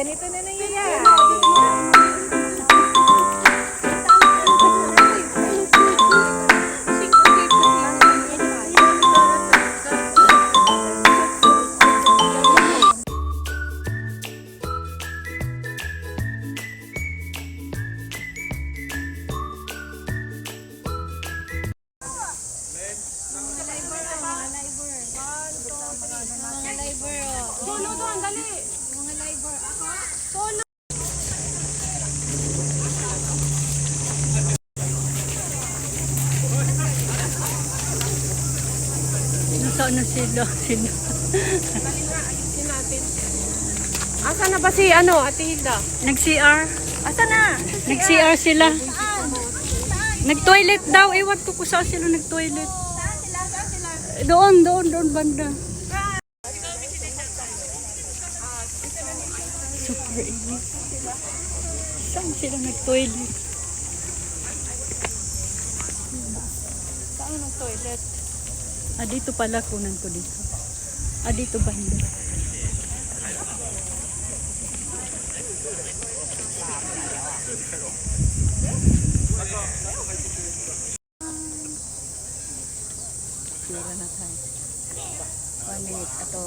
Ganito na nangyayari. Nasaan na sila? Asa na ba si Ate Hilda? Nag-CR. Asa na? Nag-CR sila. Nag-toilet daw. Ewan ko kung saan sila nag-toilet. Doon banda. Super init. Saan sila nag-toilet? Saan nag-toilet? Dito pala, kunan ko dito. Dito banda. Sira na tayo. Panik, ato.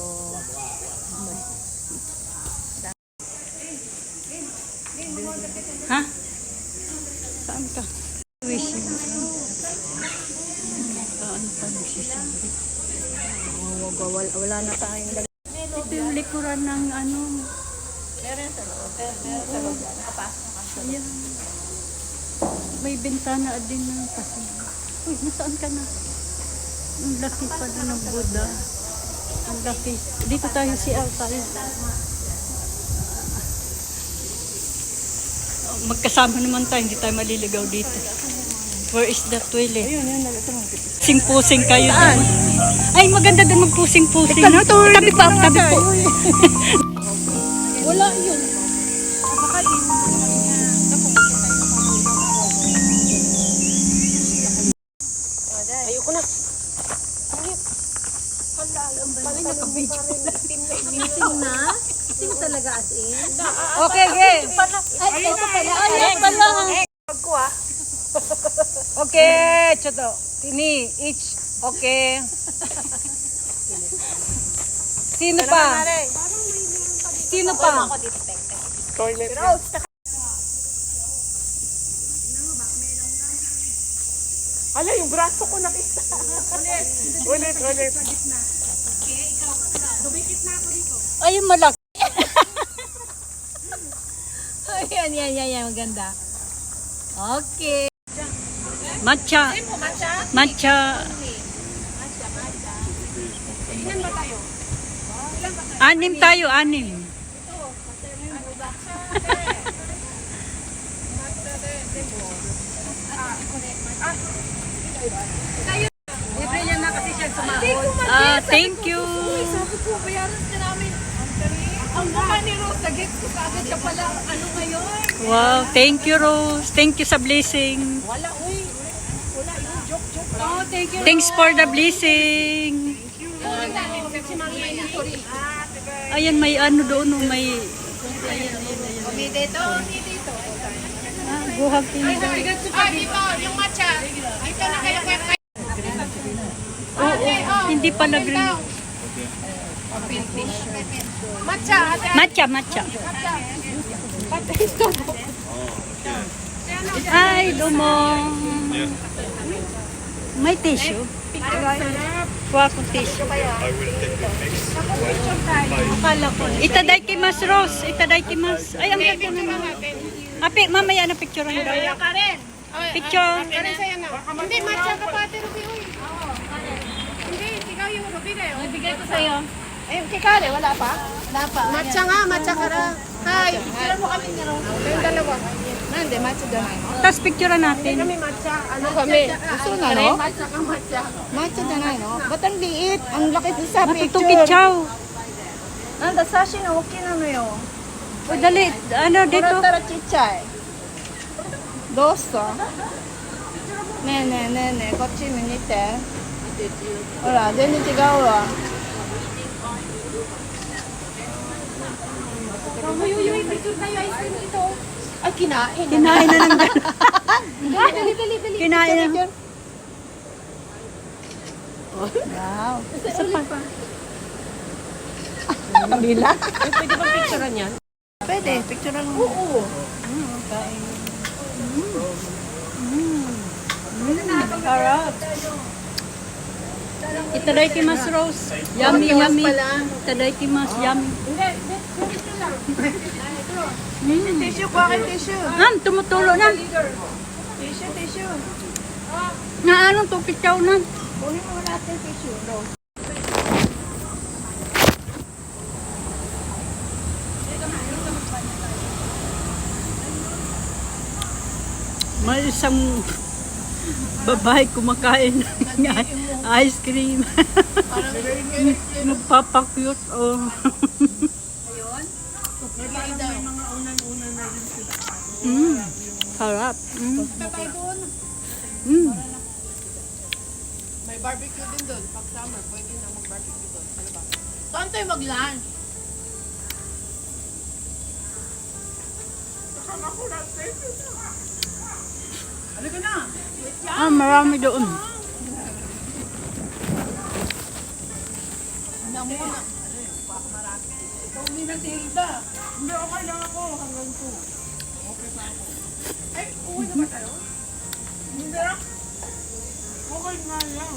Ha? Saan ka? Wishing. Saan pa nagsisabi? Wala na tayong lag. Ito yung likuran ng ano. Meron sa loob. Meron sa loob. Nakapasok ka sa loob. Ayan. May bintana din ng kasi. Uy, nasaan ka na? Ang laki pa na ng Buddha. Ang laki. Dito tayo si tayo. Magkasama naman tayo, hindi tayo maliligaw dito. Where is the toilet? Ayun. Pusing-pusing kayo. Saan? Ay, maganda din magpusing-pusing. Tabi pa. Wala yun. Ayoko na. Missing na? Missing talaga as in? Okay, okay. Ay, ito pala. Ay, pala. Pag ko Okay, choto. Tini, each. Okay. Sino pa? Sino pa? Toilet. Hala, yung braso ko nakita. Ulit. Ay, yung malaki. Yan, maganda. Okay. Matcha. Ilan ba tayo? Anim tayo, anim. Libre niya na kasi siya sumahod. Thank you. Sabi ko, bayaran ka namin. Ang mukha ni Rose, nag-get ko kaagad siya pala. Ano ngayon? Wow, thank you, Rose. Thank you sa blessing. Wala, uy. Wala, yung joke. Oh, thank you. Thanks for the blessing. Si Mang Mayuri. Ayan, may ano doon, may... Umi dito. Buhag tinigaw. Dito, yung matcha. Ito na kayo kaya. Hindi pala green. Matcha, ate. Matcha. Ay, dumong. May tissue. Kuha ko tissue. Akala ko. Itaday kimas, Rose. Itaday kimas. Ay, ang ganda naman. Api, mamaya na picture ang daw. Karen. Picture. Karen sa'yo na. Hindi, matcha ka pa, ate Ruby. Uy. Hindi, ikaw yung Ruby kayo. Bigay ko sa'yo. Ayun, kay Karen, wala pa? Wala pa. Matcha nga, matcha ka ra. Hi. Picture mo kami ni Rose. Yung dalawa. Hindi, matcha doon. Tapos picture natin. Kami matcha. Ano kami? Gusto na, no? Matcha ka, matcha. Matcha na na, no? Ba't ang liit? Ang laki din sa Matutupi, chow. Nanda, sashi na okay na no yun. O, dali. Ano, dito. Tara chichay. Dosa. Ne, こっち見て。ほら、全然違うわ。Uy, picture tayo ice cream dito. Ay, kinain. Kinain na ng Dali. Kinain na. Picture. Wow. Isa pa. Kabila. Pwede ba picturean yan? Pwede, picturean mo. Oo. Sarap. Itadakimasu, Rose. Yummy, yummy. Itadakimasu, yummy. Tissue, bakit tissue? Tumutulo na. Tissue. Na anong to, pitsaw na. Kunin mo natin tissue, Rose. May isang babae kumakain ng ice cream. Magpapakyut. Oh. Sarap. May barbecue din doon. Pag summer, pwede na mag-barbecue doon. Ano ba? Saan tayo mag-lunch? Halika na! Marami doon. Namuna. Ikaw ni na Tilda. Hindi, okay lang ako. Hanggang 2. Okay pa ako. Ay, uwi na ba tayo? Hindi. Okay nga lang.